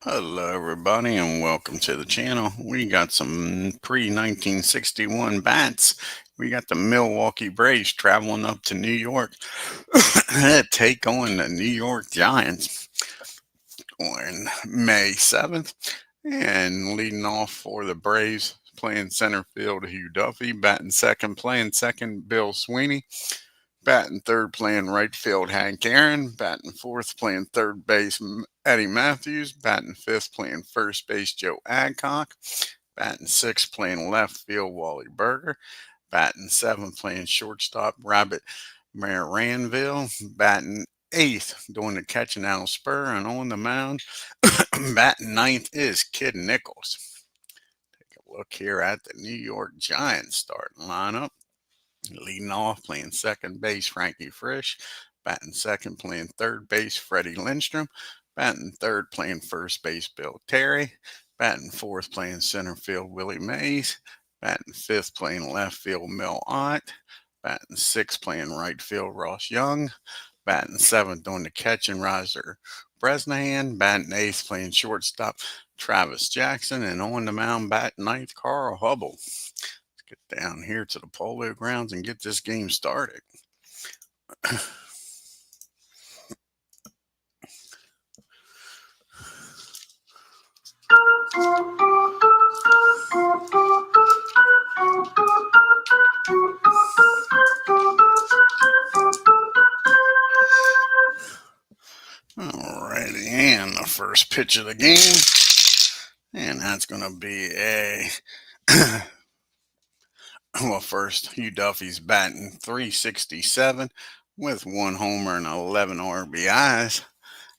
Hello, everybody, and welcome to the channel. We got some pre-1961 bats. We got the Milwaukee Braves traveling up to New York to take on the New York Giants on May 7th. And leading off for the Braves, playing center field, Hugh Duffy. Batting second, playing second, Bill Sweeney. Batting third, playing right field, Hank Aaron. Batting fourth, playing third base, Eddie Matthews. Batting fifth, playing first base, Joe Adcock. Batting sixth, playing left field, Wally Berger. Batting seventh, playing shortstop, Rabbit Maranville. Batting eighth, doing the catching Al Spur. And on the mound, batting ninth is Kid Nichols. Take a look here at the New York Giants starting lineup. Leading off, playing second base, Frankie Frisch. Batting second, playing third base, Freddie Lindstrom. Batting third, playing first base, Bill Terry. Batting fourth, playing center field, Willie Mays. Batting fifth, playing left field, Mel Ott. Batting sixth, playing right field, Ross Young. Batting seventh, doing the catching, Riser Bresnahan. Batting eighth, playing shortstop, Travis Jackson. And on the mound, batting ninth, Carl Hubbell. Get down here to the polo grounds and get this game started. Alrighty, and the first pitch of the game, and that's going to be a well, first, Hugh Duffy's batting .367 with 1 homer and 11 RBIs.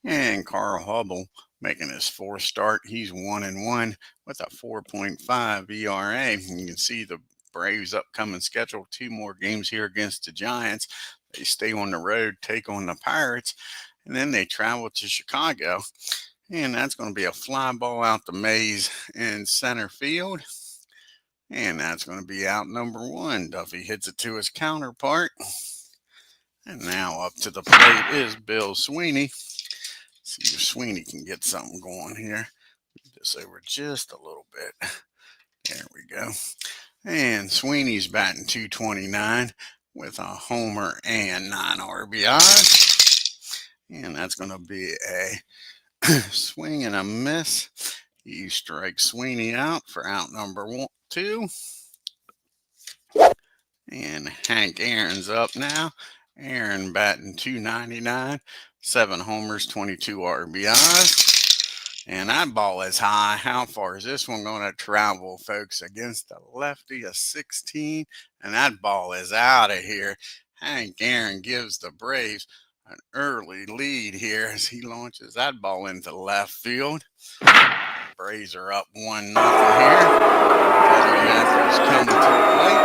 And Carl Hubbell making his fourth start. He's 1-1 with a 4.5 ERA. You can see the Braves' upcoming schedule, 2 more games here against the Giants. They stay on the road, take on the Pirates, and then they travel to Chicago. And that's going to be a fly ball out the maze in center field. And that's going to be out number 1. Duffy hits it to his counterpart. And now up to the plate is Bill Sweeney. See if Sweeney can get something going here. This over just a little bit. There we go. And Sweeney's batting .229 with a homer and 9 RBIs. And that's going to be a swing and a miss. You strike Sweeney out for out number 2. And Hank Aaron's up now. Aaron batting .299, 7 homers, 22 RBIs. And that ball is high. How far is this one going to travel, folks? Against the lefty, a 16. And that ball is out of here. Hank Aaron gives the Braves an early lead here as he launches that ball into left field. Braves are up 1-0 here. Matthews coming to the plate.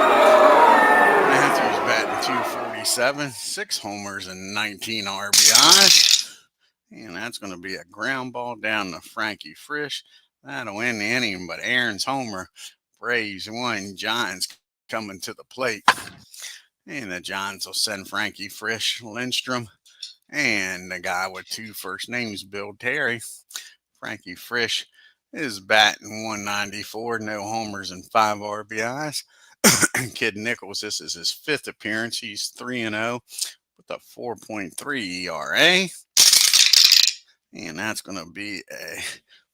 Matthews batting .247, 6 homers and 19 RBIs. And that's going to be a ground ball down to Frankie Frisch. That'll end the inning, but Aaron's homer. Braves 1, Giants coming to the plate. And the Giants will send Frankie Frisch, Lindstrom, and the guy with 2 first names, Bill Terry. Frankie Frisch is batting .194, no homers and 5 RBIs. Kid Nichols, this is his 5th appearance. He's 3-0 with a 4.3 ERA. And that's going to be a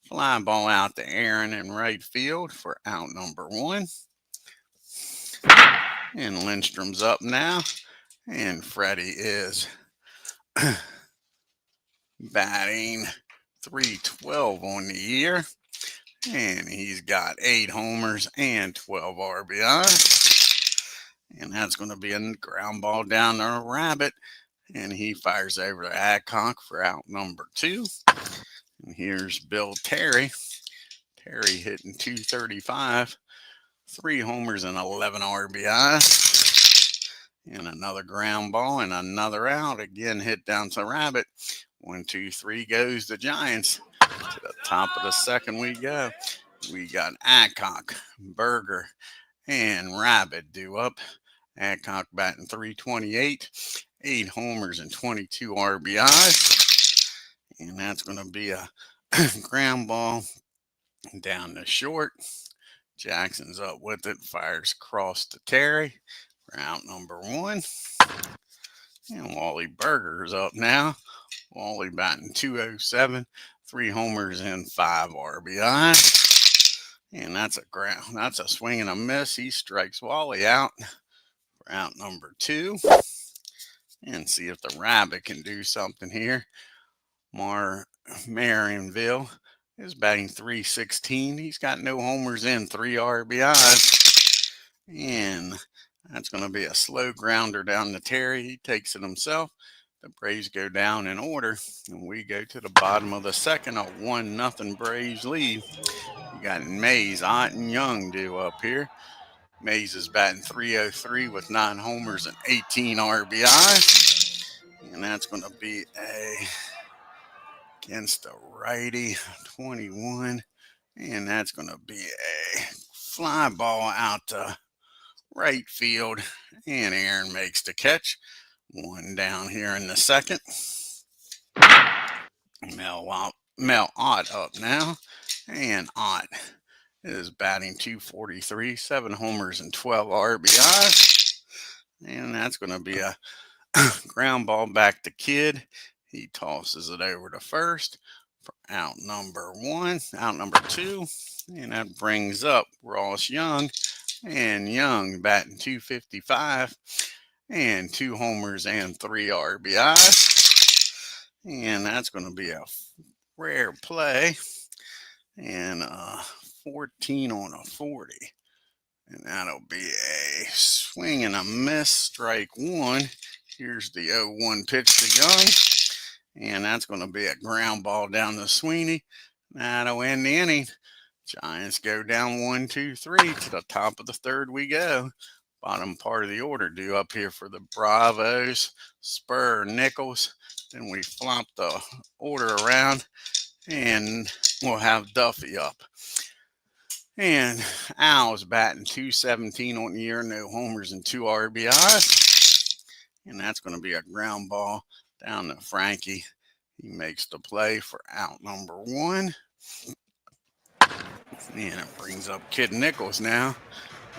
fly ball out to Aaron in right field for out number 1. And Lindstrom's up now. And Freddie is batting .312 on the year. And he's got 8 homers and 12 RBIs. And that's going to be a ground ball down to Rabbit. And he fires over to Adcock for out number 2. And here's Bill Terry. Terry hitting .235. 3 homers and 11 RBIs. And another ground ball and another out. Again, hit down to Rabbit. 1, 2, 3 goes the Giants. To the top of the second we go. We got Adcock, Berger, and Rabbit due up. Adcock batting .328, 8 homers and 22 RBIs. And that's going to be a Ground ball down the short. Jackson's up with it, fires across to Terry for out number 1. And Wally Berger's up now. Wally batting 207, 3 homers and 5 RBI. And that's a swing and a miss. He strikes Wally out for out number 2. And see if the rabbit can do something here. Marionville is batting 316. He's got no homers and 3 RBIs. And that's going to be a slow grounder down to Terry. He takes it himself. The Braves go down in order, and we go to the bottom of the second, a 1-0 Braves lead. You got Mays, Ott, and Young due up here. Mays is batting 303 with 9 homers and 18 RBIs. And that's going to be against a righty, 21. And that's going to be a fly ball out to right field. And Aaron makes the catch. 1 down here in the second. Mel Ott up now. And Ott is batting 243, 7 homers and 12 RBIs. And that's going to be a ground ball back to Kidd. He tosses it over to first for out number 2. And that brings up Ross Young. And Young batting 255 and 2 homers and 3 RBIs. And that's going to be a rare play. And 14 on a 40. And that'll be a swing and a miss, strike 1. Here's the 0-1 pitch to Young. And that's going to be a ground ball down to Sweeney. That'll end the inning. Giants go down 1-2-3. To the top of the third we go. Bottom part of the order due up here for the Bravos, Spur, Nichols. Then we flop the order around, and we'll have Duffy up. And Al's batting 217 on the year, no homers and 2 RBIs. And that's going to be a ground ball down to Frankie. He makes the play for out number 1. And it brings up Kid Nichols now.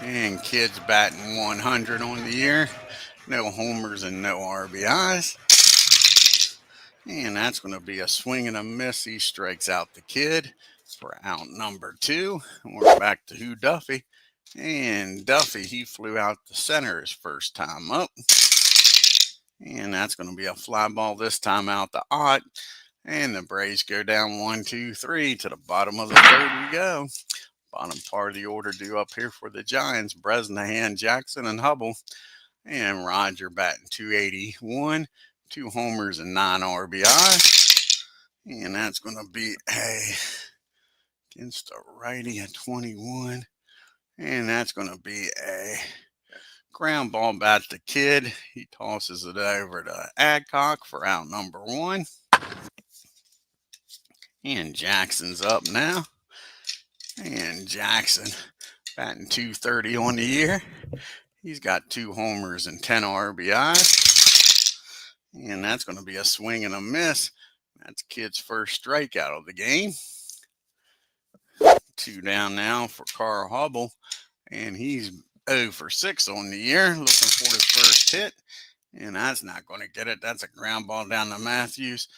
And Kid's batting 100 on the year. No homers and no RBIs. And that's going to be a swing and a miss. He strikes out the Kid for out number 2. And we're back to Hugh Duffy. And Duffy, he flew out the center his first time up. And that's going to be a fly ball this time out to Ott. And the Braves go down 1-2-3. To the bottom of the third we go. Bottom part of the order due up here for the Giants. Bresnahan, Jackson, and Hubbell. And Roger batting 281. 2 homers and 9 RBI. And that's going to be against a righty at 21. And that's going to be a ground ball back to Kidd. He tosses it over to Adcock for out number 1. And Jackson's up now. And Jackson batting 230 on the year. He's got 2 homers and 10 RBIs. And that's going to be a swing and a miss. That's Kidd's first strikeout of the game. 2 down now for Carl Hubbell. And he's 0 for 6 on the year, looking for his first hit. And that's not going to get it. That's a ground ball down to Matthews.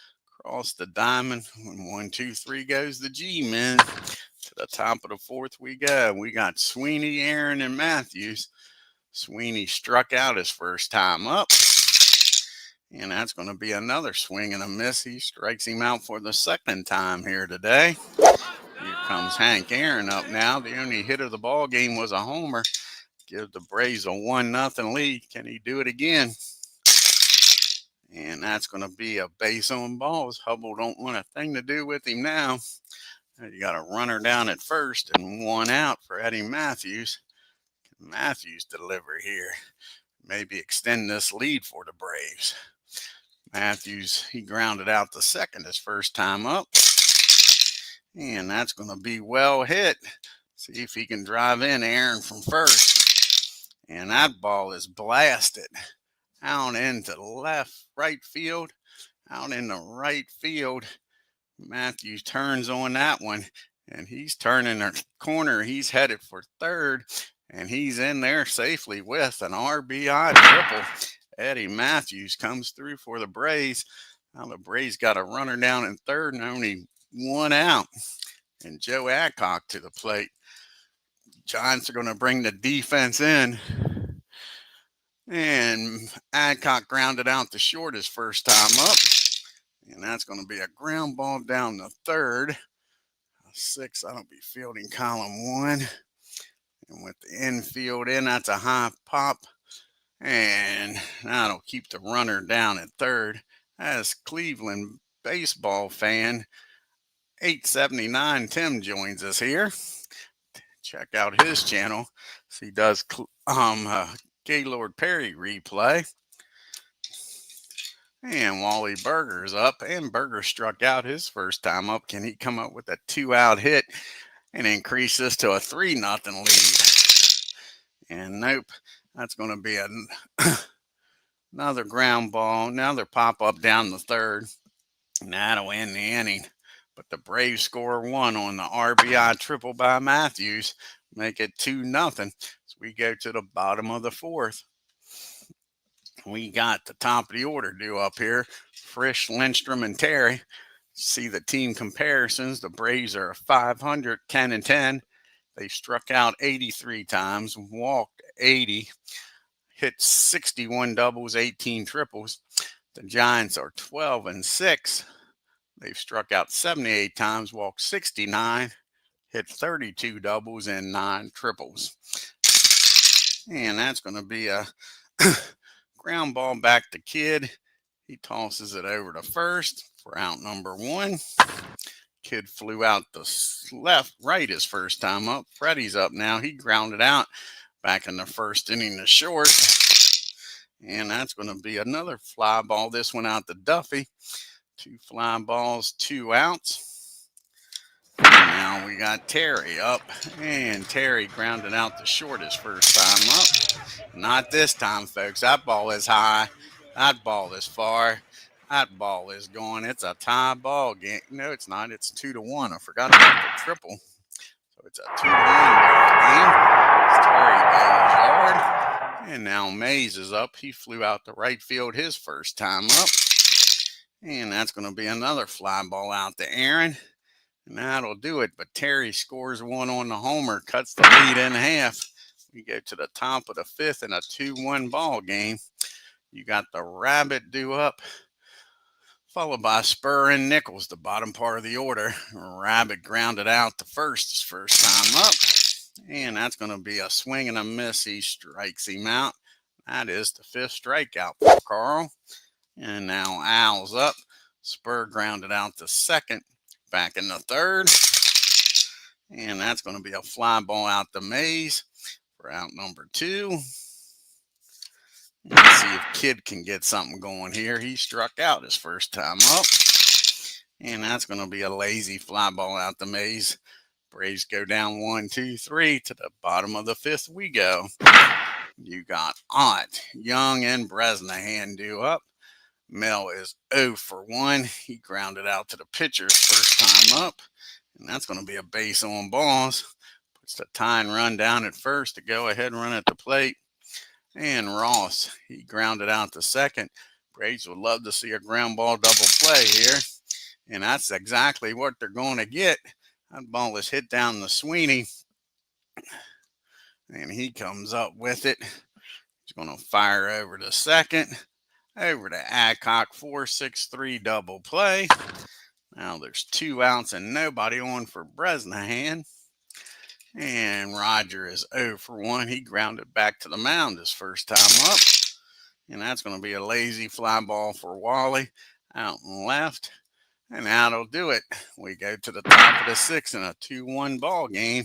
Across the diamond. When 1, 2, 3 goes the G-men. To the top of the fourth we go. We got Sweeney, Aaron, and Matthews. Sweeney struck out his first time up. And that's going to be another swing and a miss. He strikes him out for the second time here today. Here comes Hank Aaron up now. The only hit of the ball game was a homer. Give the Braves a 1-0 lead. Can he do it again? And that's going to be a base on balls. Hubbell don't want a thing to do with him now. You got a runner down at first and 1 out for Eddie Matthews. Can Matthews deliver here? Maybe extend this lead for the Braves. Matthews, he grounded out the second his first time up. And that's going to be well hit. See if he can drive in Aaron from first. And that ball is blasted out into right field. Out in the right field. Matthews turns on that one, and he's turning the corner. He's headed for third, and he's in there safely with an RBI triple. Eddie Matthews comes through for the Braves. Now the Braves got a runner down in third and only one out. And Joe Adcock to the plate. Giants are going to bring the defense in. And Adcock grounded out the short his first time up. And that's going to be a ground ball down the third. 6, that'll be fielding column 1. And with the infield in, that's a high pop. And that'll keep the runner down at third. As Cleveland baseball fan 879 Tim joins us here. Check out his channel. So he does Gaylord Perry replay. And Wally Berger's up, and Berger struck out his first time up. Can he come up with a 2-out hit and increase this to a 3-0 lead? And nope, that's going to be another ground ball, another pop up down the third, and that'll end the inning. But the Braves score 1 on the RBI triple by Matthews, make it 2-0. So we go to the bottom of the fourth. We got the top of the order due up here. Frisch, Lindstrom, and Terry. See the team comparisons. The Braves are 500, 10-10. They struck out 83 times, walked 80, hit 61 doubles, 18 triples. The Giants are 12-6. They've struck out 78 times, walked 69, hit 32 doubles and 9 triples. And that's going to be a ground ball back to Kidd. He tosses it over to first for out number 1. Kidd flew out the right his first time up. Freddie's up now. He grounded out back in the first inning to short. And that's going to be another fly ball. This one out to Duffy. 2 fly balls, 2 outs. And now we got Terry up, and Terry grounded out the short his first time up. Not this time, folks. That ball is high. That ball is far. That ball is going. It's a tie ball game. No, it's not. It's 2-1. I forgot about the triple. So it's a 2-1 ball game. Terry goes yard. And now Mays is up. He flew out to right field his first time up. And that's going to be another fly ball out to Aaron. And that'll do it. But Terry scores 1 on the homer, cuts the lead in half. We go to the top of the 5th in a 2-1 ball game. You got the Rabbit due up, followed by Spur and Nichols, the bottom part of the order. Rabbit grounded out the his first time up. And that's going to be a swing and a miss. He strikes him out. That is the 5th strikeout for Carl. And now Al's up. Spur grounded out the second, back in the third. And that's going to be a fly ball out to Mays for out number 2. Let's see if Kidd can get something going here. He struck out his first time up. And that's going to be a lazy fly ball out to Mays. Braves go down 1, 2, 3. To the bottom of the 5th we go. You got Ott, Young, and Bresnahan due up. Mel is 0 for 1. He grounded out to the pitcher's first time up. And that's going to be a base on balls. Puts the tying run down at first to go ahead run at the plate. And Ross, he grounded out to second. Braves would love to see a ground ball double play here. And that's exactly what they're going to get. That ball is hit down the Sweeney. And he comes up with it. He's going to fire over to second. Over to Adcock, 4-6-3 double play. Now there's 2 outs and nobody on for Bresnahan. And Roger is 0 for 1. He grounded back to the mound his first time up. And that's going to be a lazy fly ball for Wally out and left. And that'll do it. We go to the top of the 6th in a 2-1 ball game.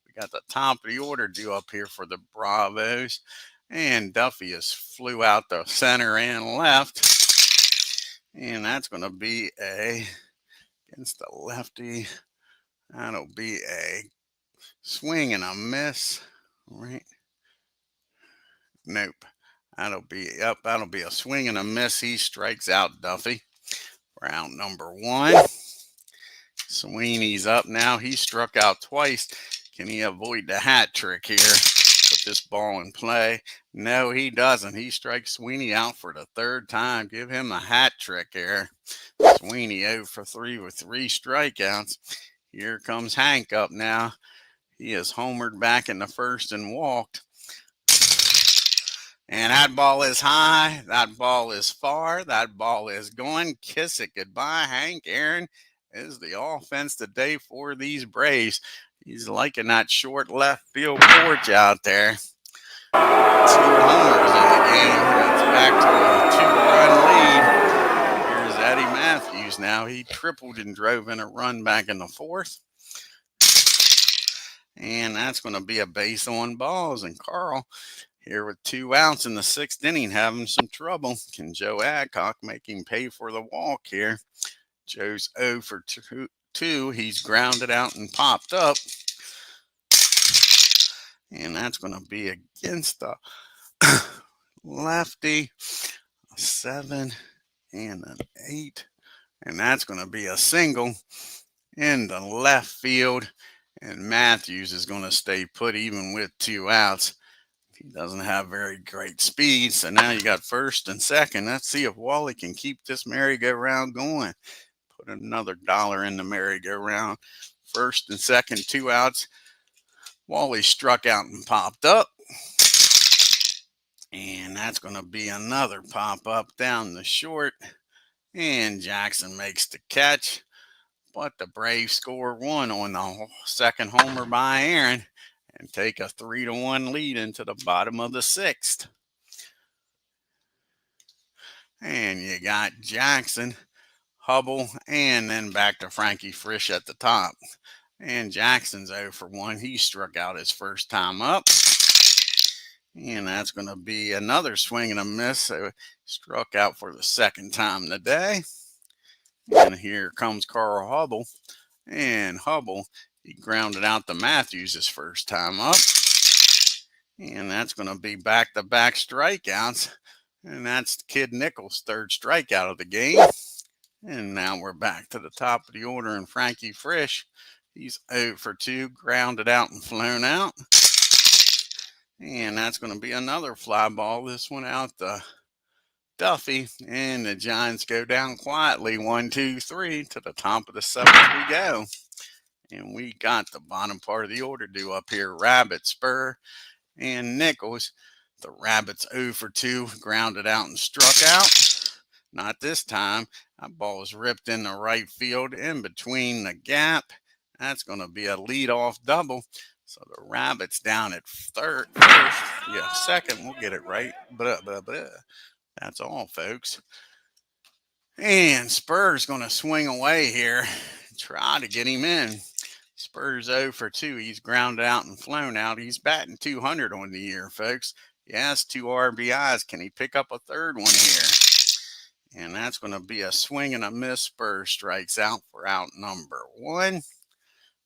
We got the top of the order due up here for the Bravos. And Duffy is flew out the center and left. And that's going to be against the lefty. That'll be a swing and a miss. Right? Nope. That'll be a swing and a miss. He strikes out Duffy for out number 1. Sweeney's up now. He struck out twice. Can he avoid the hat trick here? Put this ball in play. No, he doesn't. He strikes Sweeney out for the third time. Give him a hat trick here. Sweeney 0 for 3 with 3 strikeouts. Here comes Hank up now. He has homered back in the first and walked. And that ball is high. That ball is far. That ball is going. Kiss it goodbye, Hank Aaron. Is the offense today for these Braves. He's liking that short left field porch out there. 2 homers in the game. It's back to a 2-run lead. Here's Eddie Matthews now. He tripled and drove in a run back in the 4th. And that's going to be a base on balls. And Carl here with 2 outs in the 6th inning having some trouble. Can Joe Adcock make him pay for the walk here? Joe's 0 for 2. He's grounded out and popped up. And that's going to be against the lefty. A 7 and an 8. And that's going to be a single in the left field. And Matthews is going to stay put even with 2 outs. He doesn't have very great speed. So now you got first and second. Let's see if Wally can keep this merry-go-round going. Put another $1 in the merry-go-round. First and second, 2 outs. Wally struck out and popped up. And that's going to be another pop-up down the short. And Jackson makes the catch. But the Braves score 1 on the second homer by Aaron and take a 3-1 lead into the bottom of the 6th. And you got Jackson, Hubbell, and then back to Frankie Frisch at the top. And Jackson's 0 for 1. He struck out his first time up. And that's going to be another swing and a miss. So struck out for the second time today. And here comes Carl Hubbell. And Hubbell, he grounded out to Matthews his first time up. And that's going to be back-to-back strikeouts. And that's Kid Nichols' 3rd strikeout of the game. And now we're back to the top of the order. And Frankie Frisch, he's 0 for 2, grounded out and flown out. And that's going to be another fly ball. This one out to Duffy. And the Giants go down quietly. 1, 2, 3 to the top of the 7th we go. And we got the bottom part of the order due up here. Rabbit, Spur, and Nichols. The Rabbits 0 for 2, grounded out and struck out. Not this time. That ball is ripped in the right field in between the gap. That's going to be a leadoff double. So the Rabbits down at first. Yeah, second. We'll get it right. That's all, folks. And Spur's going to swing away here. Try to get him in. Spur's 0 for 2. He's grounded out and flown out. He's batting 200 on the year, folks. He has 2 RBIs. Can he pick up a 3rd one here? And that's going to be a swing and a miss. Spur strikes out for out number 1.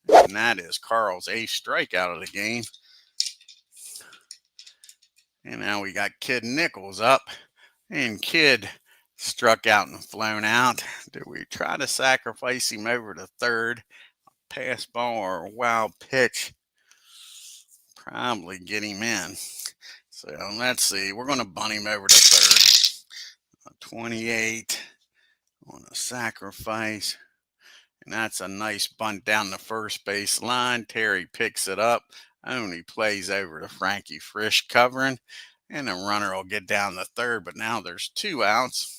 And that is Carl's 8th strikeout of the game. And now we got Kid Nichols up. And Kid struck out and flown out. Do we try to sacrifice him over to 3rd? A pass ball or a wild pitch? Probably get him in. So let's see. We're going to bunt him over to 3rd. 28 on a sacrifice. And that's a nice bunt down the first base line. Terry picks it up. Only plays over to Frankie Frisch covering. And the runner will get down to 3rd. But now there's 2 outs.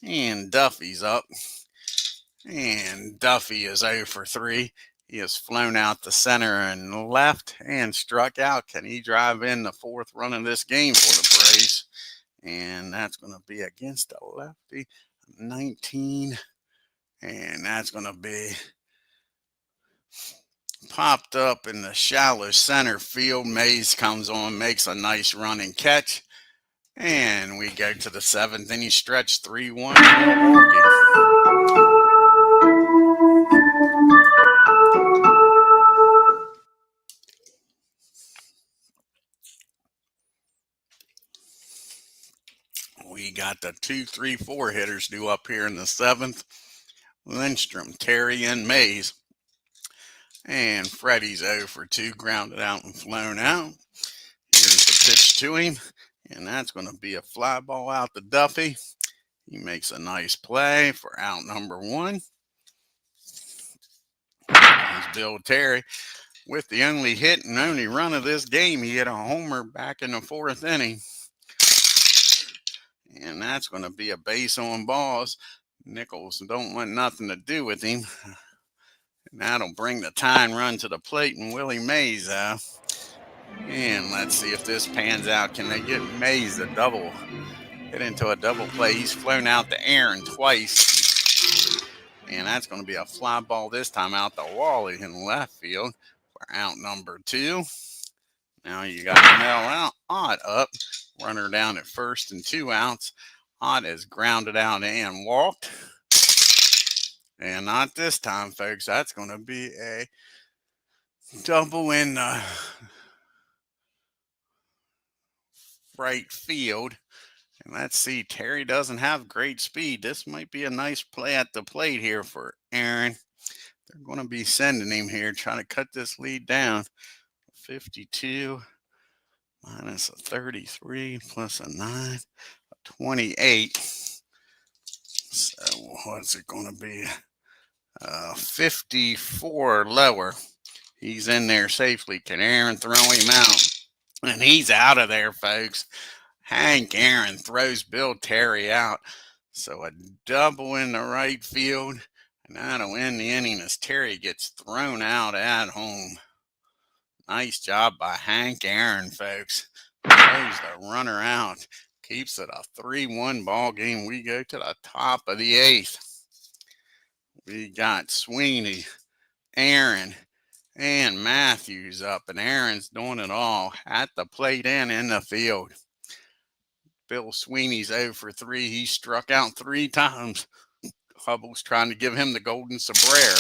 And Duffy's up. And Duffy is 0 for 3. He has flown out to center and left and struck out. Can he drive in the 4th run of this game for the Braves? And that's going to be against a lefty. 19. And that's going to be popped up in the shallow center field. Mays comes on, makes a nice running catch. And we go to the 7th inning stretch, 3-1 Milwaukee. We got the 2, 3, 4 hitters due up here in the 7th. Lindstrom, Terry, and Mays. And Freddie's 0 for 2, grounded out and flown out. Here's the pitch to him, and that's going to be a fly ball out to Duffy. He makes a nice play for out number 1. There's Bill Terry with the only hit and only run of this game. He hit a homer back in the 4th inning. And that's going to be a base on balls. Nichols don't want nothing to do with him. And that'll bring the tying run to the plate and Willie Mays out. And let's see if this pans out. Can they get Mays a double? Hit into a double play. He's flown out to Aaron twice. And that's going to be a fly ball this time out to Wally in left field for out number 2. Now you got Mel Ott up. Runner down at first and 2 outs. Ott is grounded out and walked. And not this time, folks. That's going to be a double in right field. And let's see, Terry doesn't have great speed. This might be a nice play at the plate here for Aaron. They're going to be sending him here, trying to cut this lead down. 52 minus a 33 plus a 9, 28. So what's it going to be? 54 lower. He's in there safely. Can Aaron throw him out? And he's out of there, folks. Hank Aaron throws Bill Terry out. So a double in the right field. And that'll end the inning as Terry gets thrown out at home. Nice job by Hank Aaron, folks. Throws the runner out. Keeps it a 3-1 ball game. We go to the top of the 8th. We got Sweeney, Aaron, and Matthews up. And Aaron's doing it all at the plate and in the field. Bill Sweeney's 0 for 3. He struck out 3 times. Hubbell's trying to give him the golden sombrero.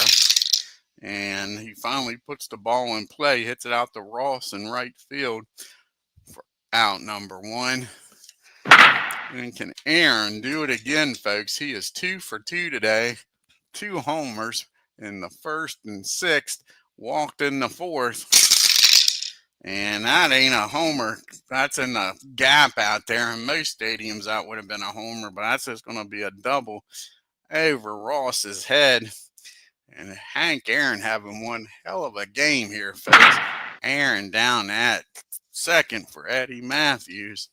And he finally puts the ball in play, hits it out to Ross in right field for out number 1. And can Aaron do it again, folks? He is 2 for 2 today. 2 homers in the 1st and 6th. Walked in the 4th. And that ain't a homer. That's in the gap out there. In most stadiums, that would have been a homer. But that's just going to be a double over Ross's head. And Hank Aaron having one hell of a game here, folks. Aaron down at second for Eddie Matthews.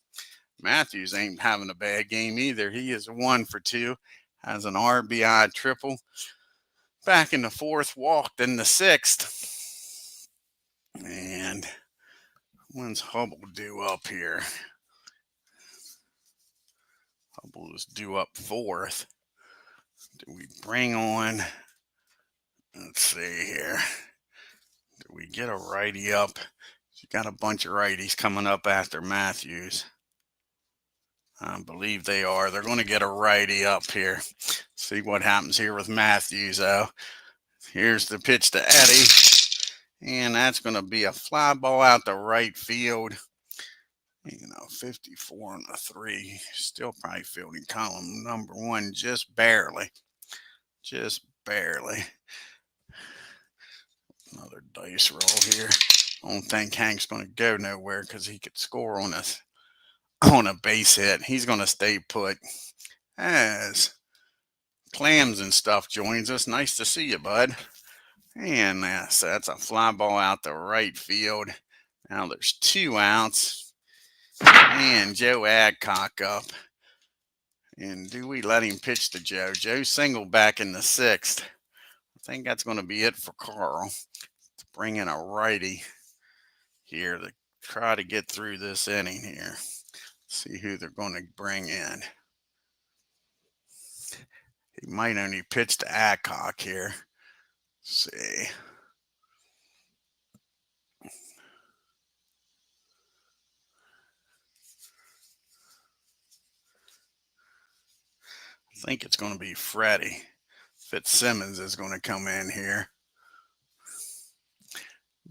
Matthews ain't having a bad game either. He is 1 for 2. Has an RBI triple. Back in the 4th, walked in the 6th. And when's Hubbell due up here? Hubbell is due up 4th. Do we bring on... Let's see here. Do we get a righty up? You got a bunch of righties coming up after Matthews. I believe they are. They're going to get a righty up here. See what happens here with Matthews, though. Here's the pitch to Eddie. And that's going to be a fly ball out to right field. 54 and a 3. Still probably fielding column number 1 just barely. Just barely. Another dice roll here. I don't think Hank's going to go nowhere because he could score on a base hit. He's going to stay put. As Clams and stuff joins us. Nice to see you, bud. And that's a fly ball out to right field. Now there's 2 outs. And Joe Adcock up. And do we let him pitch to Joe? Joe single back in the 6th. I think that's going to be it for Carl. To bring in a righty here to try to get through this inning here. See who they're going to bring in. He might only pitch to Adcock here. Let's see. I think it's going to be Freddie. Fitzsimmons is going to come in here.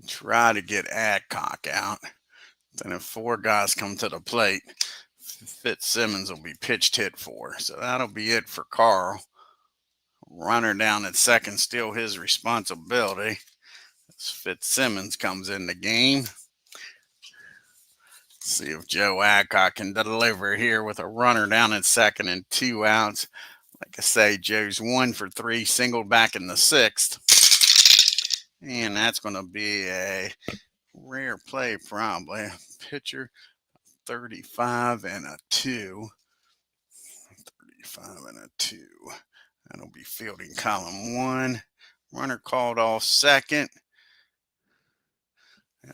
Try to get Adcock out. Then if 4 guys come to the plate, Fitzsimmons will be pitched hit for. So that'll be it for Carl. Runner down at second, still his responsibility. As Fitzsimmons comes in the game. See if Joe Adcock can deliver here with a runner down at second and 2 outs. Like I say, Joe's 1 for 3, singled back in the 6th. And that's going to be a rare play, probably. Pitcher 35 and a 2. 35 and a 2. That'll be fielding column 1. Runner called off second.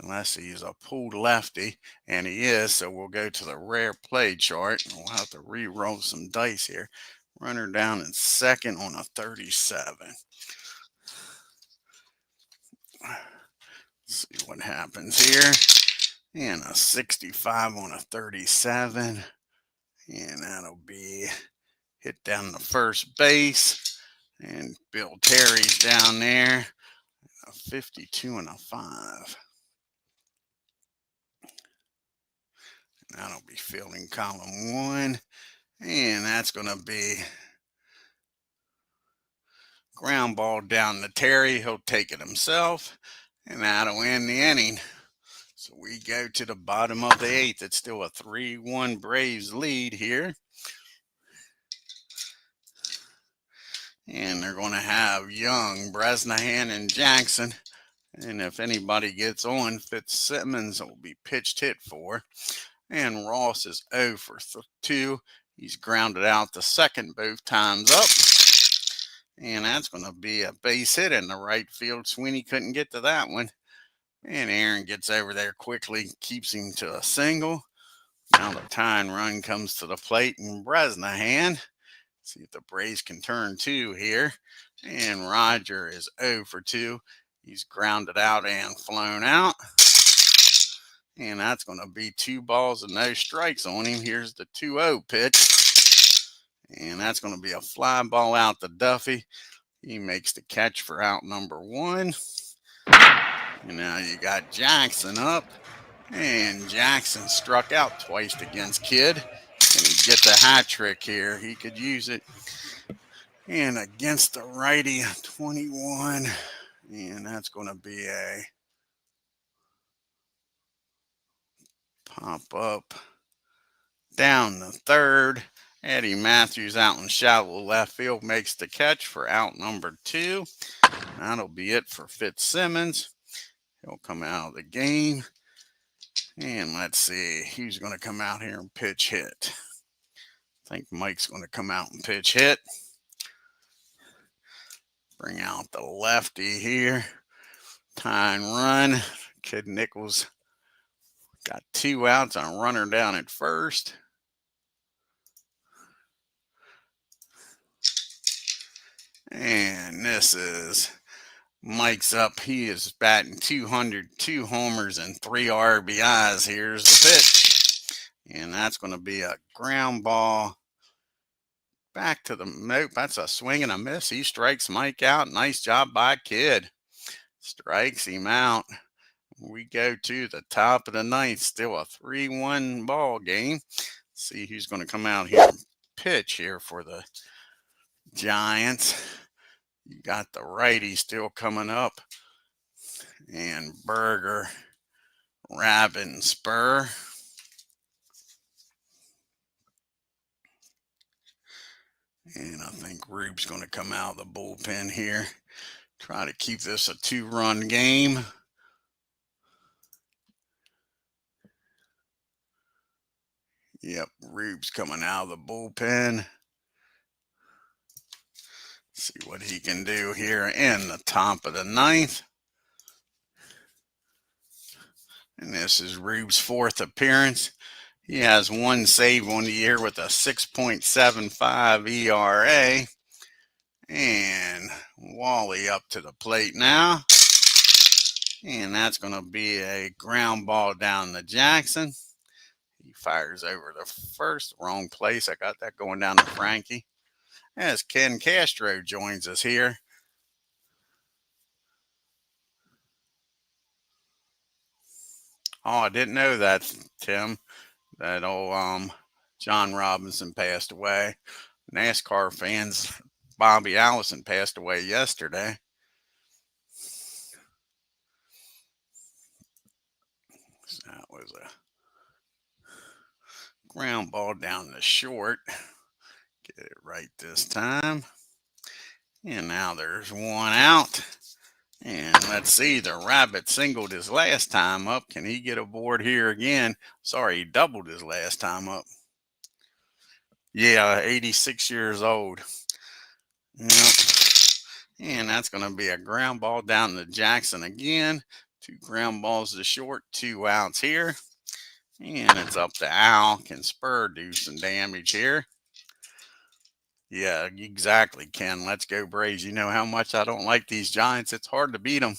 Unless he's a pulled lefty, and he is, so we'll go to the rare play chart. We'll have to re-roll some dice here. Runner down in second on a 37. Let's see what happens here. And a 65 on a 37. And that'll be hit down the first base. And Bill Terry's down there. A 52 and a 5. That'll be fielding column 1. And that's going to be ground ball down to Terry. He'll take it himself. And that'll end the inning. So we go to the bottom of the 8th. It's still a 3-1 Braves lead here. And they're going to have Young, Bresnahan, and Jackson. And if anybody gets on, Fitzsimmons will be pitched hit for. And Ross is 0 for 2. He's grounded out the second both times up. And that's going to be a base hit in the right field. Sweeney couldn't get to that one. And Aaron gets over there quickly, keeps him to a single. Now the tying run comes to the plate, and Bresnahan. See if the Braves can turn 2 here. And Roger is 0 for 2. He's grounded out and flown out. And that's going to be 2 balls and no strikes on him. Here's the 2-0 pitch. And that's going to be a fly ball out to Duffy. He makes the catch for out number 1. And now you got Jackson up. And Jackson struck out twice against Kidd. Can he get the hat trick here? He could use it. And against the righty, 21. And that's going to be a pop up down the third. Eddie Matthews out in shallow left field makes the catch for out number 2. That'll be it for Fitzsimmons. He'll come out of the game. And let's see who's going to come out here and pitch hit. I think Mike's going to come out and pitch hit. Bring out the lefty here. Tying run. Kid Nichols got 2 outs on a runner down at first. And this is Mike's up. He is batting 200, 2 homers, and 3 RBIs. Here's the pitch. And that's going to be a ground ball back to the nope. That's a swing and a miss. He strikes Mike out. Nice job by Kidd. Strikes him out. We go to the top of the 9th. Still a 3-1 ball game. See who's going to come out here and pitch here for the Giants. You got the righty still coming up. And Berger, Rabbit, Spur. And I think Rube's going to come out of the bullpen here. Try to keep this a 2-run game. Yep, Rube's coming out of the bullpen. See what he can do here in the top of the 9th. And this is Rube's 4th appearance. He has 1 save on the year with a 6.75 ERA. And Wally up to the plate now. And that's going to be a ground ball down to Jackson. He fires over the first. Wrong place. I got that going down to Frankie. As Ken Castro joins us here. Oh, I didn't know that, Tim. That old John Robinson passed away. NASCAR fans Bobby Allison passed away yesterday. So that was a ground ball down the short. Get it right this time. And now there's one out. And let's see, the rabbit singled his last time up. Can he get aboard here again? Sorry, he doubled his last time up. Yeah, 86 years old. Yep. And that's going to be a ground ball down to Jackson again. 2 ground balls to short, 2 outs here. And it's up to Al. Can Spur do some damage here? Yeah, exactly, Ken. Let's go Braves. You know how much I don't like these Giants. It's hard to beat them.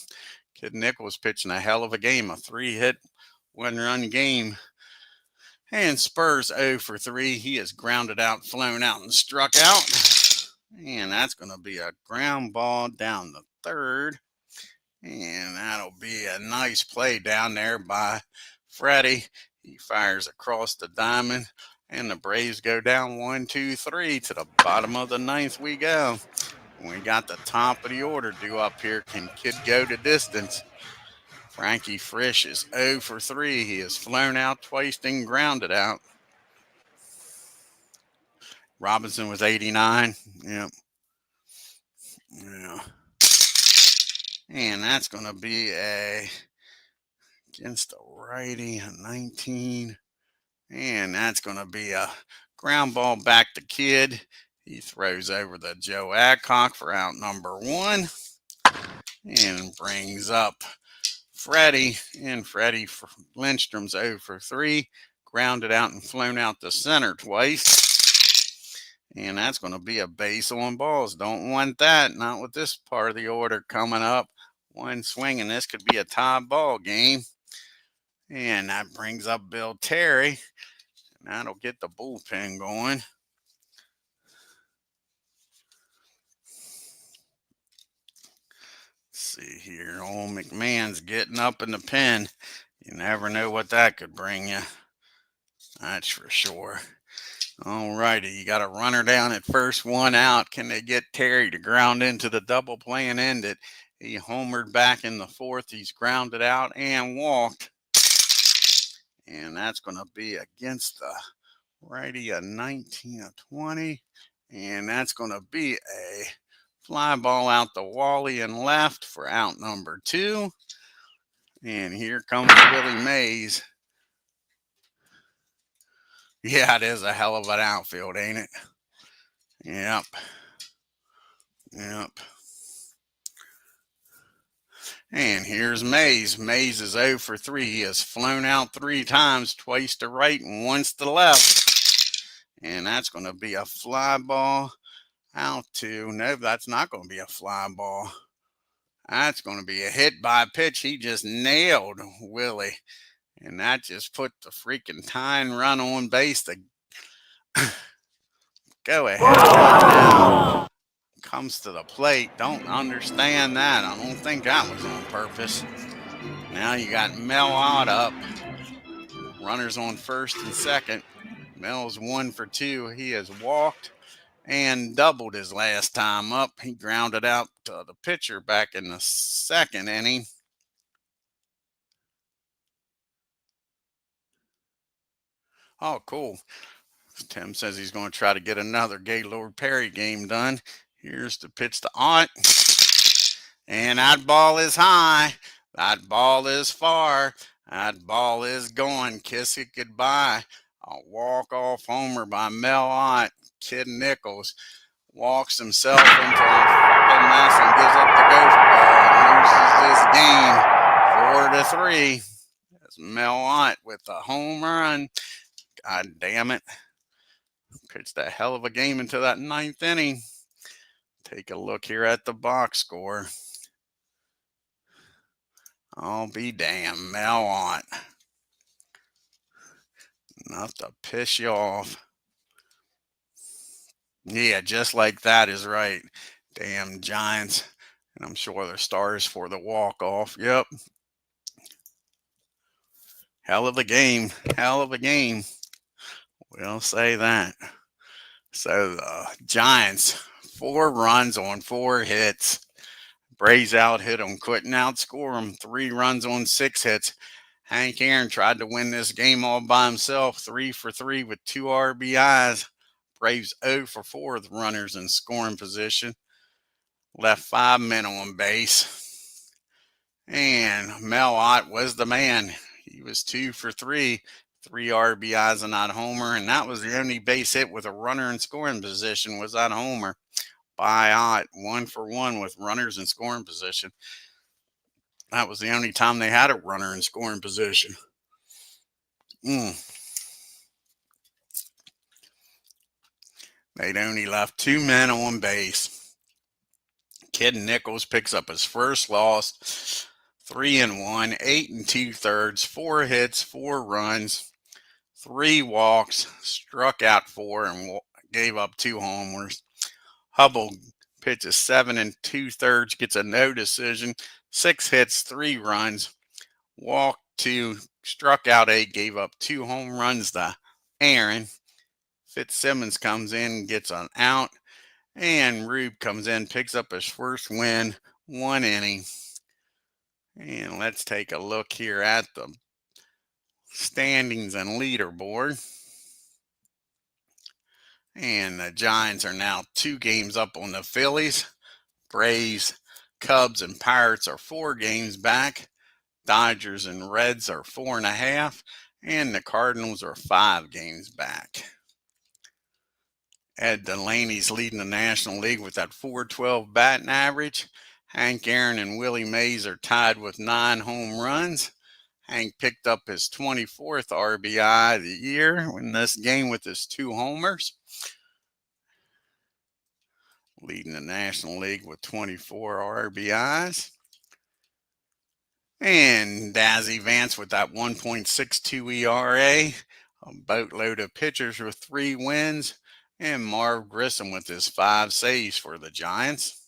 Kid Nichols pitching a hell of a game. A 3-hit, 1-run game. And Spurs 0 for 3. He has grounded out, flown out, and struck out. And that's going to be a ground ball down the third. And that'll be a nice play down there by Freddie. He fires across the diamond. And the Braves go down 1, 2, 3 to the bottom of the 9th we go. We got the top of the order due up here. Can Kid go the distance? Frankie Frisch is 0 for 3. He has flown out twice and grounded out. Robinson was 89. Yep. Yeah. And that's going to be against the righty, a 19. And that's going to be a ground ball back to Kid. He throws over the Joe Adcock for out number 1. And brings up Freddie. And Freddie Lindstrom's 0 for 3. Grounded out and flown out to center twice. And that's going to be a base on balls. Don't want that. Not with this part of the order coming up. One swing, and this could be a tie ball game. And that brings up Bill Terry. And that'll get the bullpen going. Let's see here. Old McMahon's getting up in the pen. You never know what that could bring you. That's for sure. All righty, you got a runner down at first, 1 out. Can they get Terry to ground into the double play and end it? He homered back in the 4th. He's grounded out and walked. And that's going to be against the righty, a 19, a 20. And that's going to be a fly ball out to Wally and left for out number 2. And here comes Willie Mays. Yeah, it is a hell of an outfield, ain't it? Yep. Yep. And here's Mays. Mays is 0 for 3. He has flown out 3 times, twice to right and once to left. And that's going to be a fly ball out to, no, that's not going to be a fly ball. That's going to be a hit by pitch. He just nailed Willie. And that just put the freaking tying run on base to go ahead now. Comes to the plate. Don't understand that. I don't think that was on purpose. Now you got Mel Ott up. Runners on first and second. Mel's 1 for 2. He has walked and doubled his last time up. He grounded out to the pitcher back in the 2nd inning. Oh, cool. Tim says he's going to try to get another Gaylord Perry game done. Here's the pitch to Ott. And that ball is high. That ball is far. That ball is going. Kiss it goodbye. A walk-off homer by Mel Ott. Kid Nichols walks himself into a fucking mess and gives up the gopher ball and loses this game 4-3. That's Mel Ott with a home run. God damn it. Pitched a hell of a game into that 9th inning. Take a look here at the box score. I'll be damned, Mel Ott. Enough to piss you off. Yeah, just like that is right. Damn Giants. And I'm sure they're stars for the walk-off. Yep. Hell of a game. Hell of a game. We'll say that. So the Giants 4 runs on 4 hits. Braves out hit them, couldn't outscore them. 3 runs on 6 hits. Hank Aaron tried to win this game all by himself, 3 for 3 with 2 RBIs. Braves 0 for 4 with runners in scoring position. Left 5 men on base. And MILWAUKEE was the man. He was 2 for 3, 3 RBIs and that homer. And that was the only base hit with a runner in scoring position was that homer by Ott, 1 for 1 with runners in scoring position. That was the only time they had a runner in scoring position. They'd only left 2 men on base. Kid Nichols picks up his first loss, 3-1, 8 2/3, 4 hits, 4 runs, 3 walks, struck out 4, and gave up 2 homers. Hubbell pitches 7 2/3, gets a no decision, 6 hits, 3 runs, walked 2, struck out 8, gave up 2 home runs to Aaron. Fitzsimmons comes in, gets an out, and Rube comes in, picks up his first win, 1 inning. And let's take a look here at the standings and leaderboard. And the Giants are now 2 games up on the Phillies. Braves, Cubs, and Pirates are 4 games back. Dodgers and Reds are 4.5. And the Cardinals are 5 games back. Ed Delaney's leading the National League with that .412 batting average. Hank Aaron and Willie Mays are tied with 9 home runs. Hank picked up his 24th RBI of the year in this game with his 2 homers. Leading the National League with 24 RBIs. And Dazzy Vance with that 1.62 ERA. A boatload of pitchers with 3 wins. And Marv Grissom with his 5 saves for the Giants.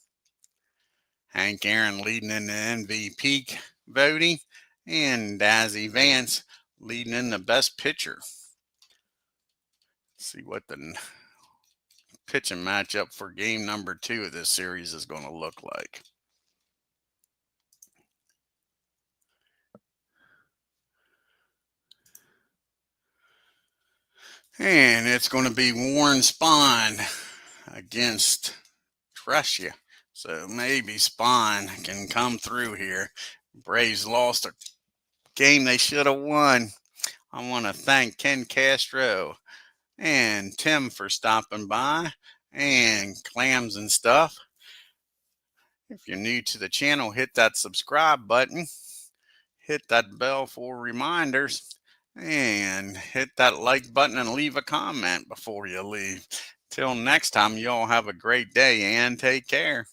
Hank Aaron leading in the MVP voting. And Dazzy Vance leading in the best pitcher. Let's see what the pitching matchup for game number 2 of this series is going to look like. And it's going to be Warren Spahn against Trescia. So maybe Spahn can come through here. Braves lost a game they should have won. I want to thank Ken Castro and Tim for stopping by, and Clams and stuff. If you're new to the channel, hit that subscribe button. Hit that bell for reminders. And hit that like button and leave a comment before you leave. Till next time, you all have a great day and take care.